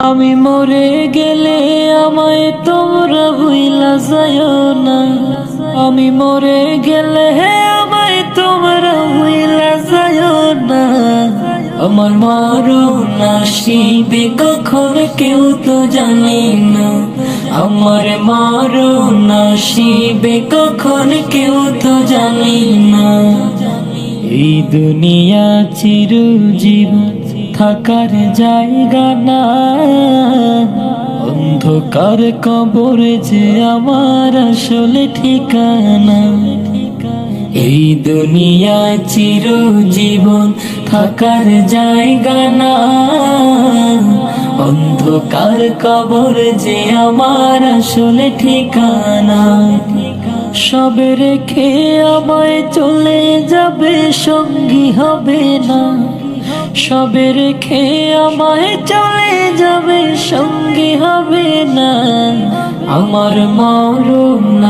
আমি মরে গেলে আমায় তোমরা ভুইলা যাইও না। আমি মরে গেলে আমায় তোমরা ভুইলা যাইও না। আমার মরণ আসিবে কখন কেউ তো জানে না। আমার মরণ আসিবে কখন কেউ তো জানে না। এই দুনিয়া চিরজীবন থাকার জায়গা না। অন্ধকার কবর যে আমার আসলে ঠিকানা। এই দুনিয়া চিরজীবন থাকার জায়গা না। অন্ধকার কবর যে আমার আসলে ঠিকানা। সবে রেখে আমায় চলে যাবে, সঙ্গী হবে না। সবে রেখে আমায় চলে যাবে, সঙ্গী হবে না। আমার মরণ